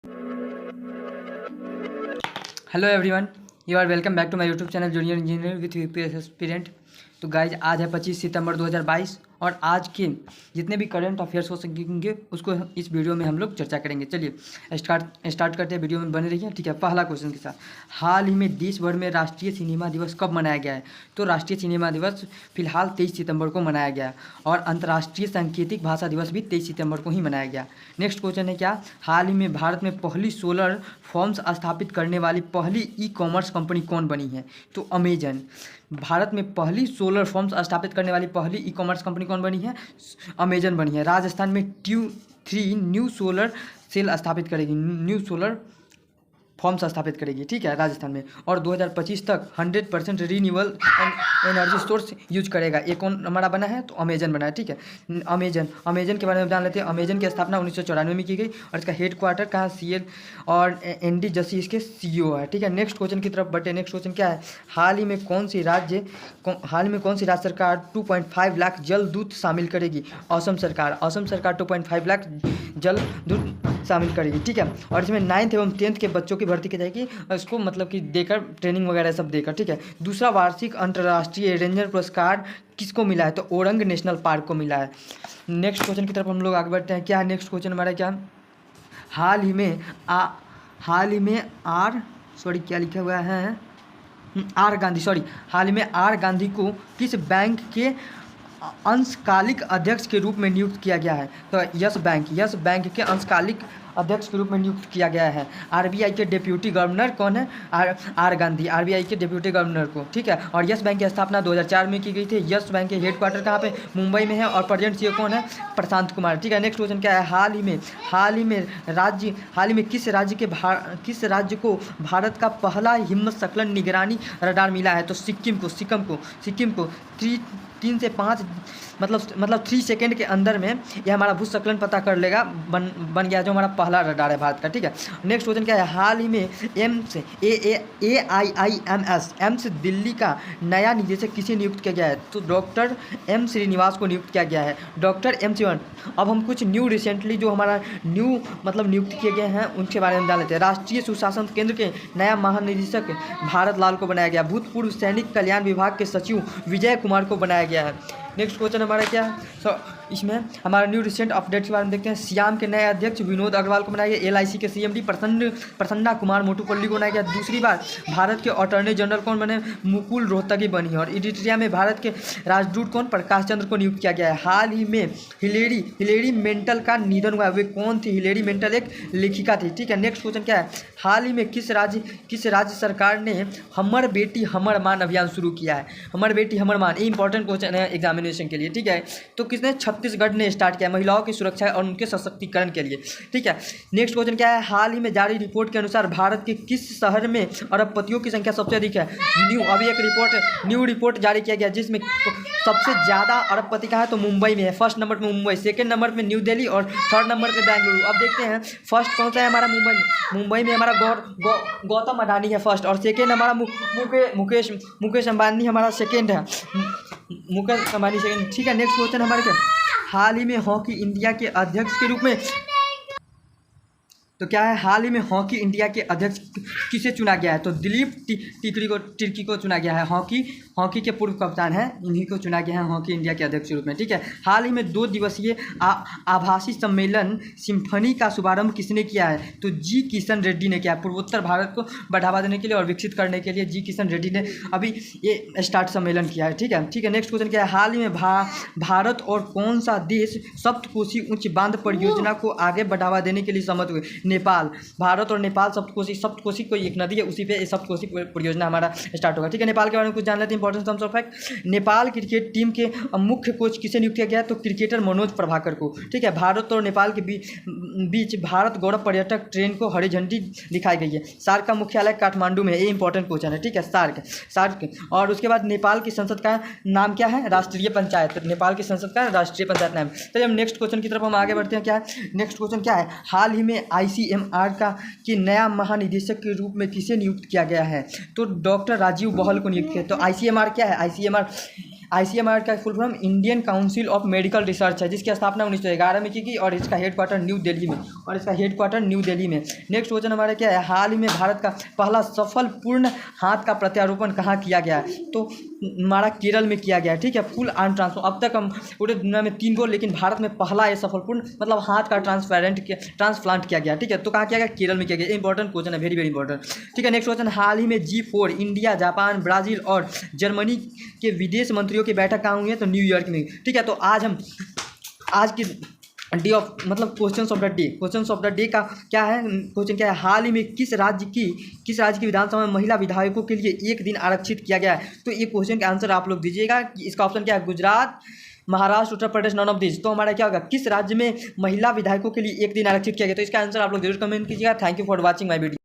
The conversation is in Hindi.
Hello everyone, you are welcome back to my YouTube channel junior engineer with UPS aspirant. तो गाइज आज है 25 सितंबर 2022 और आज के जितने भी करंट अफेयर्स हो सकेंगे उसको इस वीडियो में हम लोग चर्चा करेंगे। चलिए स्टार्ट करते हैं, वीडियो में बने रहिए। ठीक है, पहला क्वेश्चन के साथ, हाल ही में देश भर में राष्ट्रीय सिनेमा दिवस कब मनाया गया है? तो राष्ट्रीय सिनेमा दिवस फिलहाल 23 सितंबर को मनाया गया है और अंतर्राष्ट्रीय सांकेतिक भाषा दिवस भी 23 सितंबर को ही मनाया गया। नेक्स्ट क्वेश्चन है क्या, हाल ही में भारत में पहली सोलर फॉर्म्स स्थापित करने वाली पहली ई कॉमर्स कंपनी कौन बनी है? तो अमेजन। भारत में पहली सोलर फॉर्म्स स्थापित करने वाली पहली ई कॉमर्स कंपनी कौन बनी है? अमेजन बनी है। राजस्थान में Q3 न्यू सोलर सेल स्थापित करेगी, न्यू सोलर फॉर्म्स स्थापित करेगी। ठीक है, राजस्थान में। और 2025 तक 100% रीन्यूएबल एनर्जी सोर्स यूज करेगा। ये कौन हमारा बना है? तो अमेजन बना है। ठीक है, अमेजन के बारे में जान लेते हैं। अमेजन की स्थापना 1994 में की गई और इसका हेड क्वार्टर कहाँ? सीएल और एनडी जसी इसके सीईओ है। ठीक है, नेक्स्ट क्वेश्चन की तरफ बढ़ते। नेक्स्ट क्वेश्चन क्या है, हाल ही में कौन सी राज्य सरकार 2.5 लाख जल दूत शामिल करेगी? असम सरकार 2.5 लाख जल दूत शामिल करेगी। ठीक है, और इसमें 9th एवं 10th के बच्चों की भर्ती की जाएगी और इसको मतलब कि देकर ट्रेनिंग वगैरह सब देकर। ठीक है, दूसरा वार्षिक अंतर्राष्ट्रीय रेंजर पुरस्कार किसको मिला है? तो ओरंग नेशनल पार्क को मिला है। नेक्स्ट क्वेश्चन की तरफ हम लोग आगे बढ़ते हैं। क्या है नेक्स्ट क्वेश्चन हमारा? क्या हाल ही में हाल ही में आर गांधी को किस बैंक के अंशकालिक अध्यक्ष के रूप में नियुक्त किया गया है? तो यस बैंक के अंशकालिक अध्यक्ष के रूप में नियुक्त किया गया है। आरबीआई के डिप्यूटी गवर्नर कौन है? आर गांधी, आरबीआई के डिप्यूटी गवर्नर को। ठीक है, और यस बैंक की स्थापना 2004 में की गई थी। यस बैंक के हेड क्वार्टर कहाँ पे? मुंबई में है और प्रेजेंट सीईओ कौन है? प्रशांत कुमार। ठीक है, नेक्स्ट क्वेश्चन क्या है, हाल ही में किस राज्य को भारत का पहला हिम्मत संकलन निगरानी रडार मिला है? तो सिक्किम को 3 से 5 मतलब 3 सेकेंड के अंदर में यह हमारा भूस्खलन पता कर लेगा, बन गया जो हमारा पहला रडार है भारत का। ठीक है, नेक्स्ट क्वेश्चन क्या है, हाल ही में एम्स दिल्ली का नया निदेशक किसे नियुक्त किया गया है? तो डॉक्टर एम श्रीनिवास को नियुक्त किया गया है। Doctor M Srinivas. अब हम कुछ रिसेंटली जो हमारा नियुक्त किए गए हैं उनके बारे में जान लेते हैं। राष्ट्रीय सुशासन केंद्र के नया महानिदेशक भारत लाल को बनाया गया। भूतपूर्व सैनिक कल्याण विभाग के सचिव विजय कुमार को बनाया गया है। नेक्स्ट क्वेश्चन हमारा क्या है, इसमें हमारा रिसेंट अपडेट्स के बारे में देखते हैं। सियाम के नए अध्यक्ष विनोद अग्रवाल को बनाया गया। एलआईसी के सीएमडी प्रसन्ना कुमार मोटुपल्ली को बनाया गया। दूसरी बार भारत के अटॉर्नी जनरल कौन बने? मुकुल रोहतगी बनी है। और इरिट्रिया में भारत के राजदूत कौन? प्रकाश चंद्र को नियुक्त किया गया है। हाल ही में हिलेरी मेंटल का निधन हुआ है। वे कौन थी? हिलेरी मेंटल एक लेखिका थी। ठीक है, नेक्स्ट क्वेश्चन क्या है, हाल ही में किस राज्य सरकार ने हमर बेटी हमर मान अभियान शुरू किया है? हमर बेटी हमर मान, ये इंपॉर्टेंट क्वेश्चन है एग्जामिनेशन के लिए। ठीक है, तो किसने? छत्तीसगढ़ ने स्टार्ट किया महिलाओं की सुरक्षा और उनके सशक्तिकरण के लिए। ठीक है, नेक्स्ट क्वेश्चन क्या है, हाल ही में जारी रिपोर्ट के अनुसार भारत के किस शहर में अरबपतियों की संख्या सबसे अधिक है? अभी एक न्यू रिपोर्ट जारी किया गया जिसमें सबसे ज़्यादा अरबपति कहाँ है? तो मुंबई में है। फर्स्ट नंबर पर मुंबई, सेकंड नंबर पे न्यू दिल्ली और थर्ड नंबर पे बेंगलुरु। अब देखते हैं फर्स्ट कौन सा है हमारा? मुंबई में हमारा गौतम अडानी है फर्स्ट और सेकेंड हमारा मुकेश अंबानी हमारा सेकेंड है। मुकेश अंबानी सेकेंड। ठीक है, नेक्स्ट क्वेश्चन हमारे क्या, हाल ही में हॉकी इंडिया के अध्यक्ष के रूप में, तो क्या है, हाल ही में हॉकी इंडिया के अध्यक्ष किसे चुना गया है? तो दिलीप तिर्की को चुना गया है। हॉकी के पूर्व कप्तान हैं, इन्हीं को चुना गया है हॉकी इंडिया के अध्यक्ष के रूप में। ठीक है, हाल ही में 2 दिवसीय आभासी सम्मेलन सिम्फनी का शुभारंभ किसने किया है? तो जी किशन रेड्डी ने किया। पूर्वोत्तर भारत को बढ़ावा देने के लिए और विकसित करने के लिए जी किशन रेड्डी ने अभी ये स्टार्ट सम्मेलन किया है। ठीक है, नेक्स्ट क्वेश्चन क्या है, हाल ही में भारत और कौन सा देश सप्तकोशी उच्च बांध परियोजना को आगे बढ़ावा देने के लिए सहमत हुए? नेपाल। भारत और नेपाल सप्तकोशी कोई एक नदी है, उसी पे सप्तकोशी परियोजना हमारा स्टार्ट होगा। ठीक है, नेपाल के बारे में कुछ जान लेते हैं important terms of fact. Nepal cricket team के मुख्य कोच किसे नियुक्त किया गया? तो क्रिकेटर मनोज प्रभाकर को। ठीक है, भारत और नेपाल के बीच भारत गौरव पर्यटक ट्रेन को हरी झंडी दिखाई गई है। सार्क का मुख्यालय काठमांडू में है। ये इंपॉर्टेंट क्वेश्चन है। ठीक है, सार्क। और उसके बाद नेपाल की संसद का नाम क्या है? राष्ट्रीय पंचायत। नेपाल की संसद का राष्ट्रीय पंचायत नाम। तो हम नेक्स्ट क्वेश्चन की तरफ हम आगे बढ़ते हैं। क्या है नेक्स्ट क्वेश्चन? क्या है, हाल ही में ICMR के नया महानिदेशक के रूप में किसे नियुक्त किया गया है? तो डॉक्टर राजीव बहल को नियुक्त किया। तो ICMR क्या है? ICMR ICMR का full form Indian council of medical research है, जिसकी स्थापना 1911 में की गई और इसका हेडक्वार्टर न्यू दिल्ली में। नेक्स्ट क्वेश्चन हमारा क्या है, हाल ही में भारत का पहला सफल पूर्ण हाथ का प्रत्यारोपण कहाँ किया गया है? तो हमारा केरल में किया गया है, ठीक है। फुल आर्म ट्रांसप्लांट, अब तक हम पूरे दुनिया में 3 गो, लेकिन भारत में पहला ये सफलपूर्ण मतलब हाथ का ट्रांसप्लांट किया गया, ठीक है। तो कहाँ किया गया? केरल में किया गया। इंपॉर्टेंट क्वेश्चन है, वेरी वेरी इंपॉर्टेंट, ठीक है। नेक्स्ट क्वेश्चन, हाल ही में G4 इंडिया, जापान, ब्राजील और जर्मनी के विदेश मंत्रियों की बैठक कहाँ हुई है? तो न्यूयॉर्क में, ठीक है। तो आज की डे ऑफ मतलब क्वेश्चन ऑफ द डे का क्या है, क्वेश्चन क्या है, हाल ही में किस राज्य की विधानसभा में महिला विधायकों के लिए एक दिन आरक्षित किया गया है? तो ये क्वेश्चन का आंसर आप लोग दीजिएगा कि इसका ऑप्शन क्या है, Gujarat, Maharashtra, Uttar Pradesh, none of this. तो हमारा क्या होगा, किस राज्य में महिला विधायकों के लिए एक दिन आरक्षित किया गया? तो इसका आंसर आप लोग जरूर कमेंट कीजिएगा। Thank you for watching my video.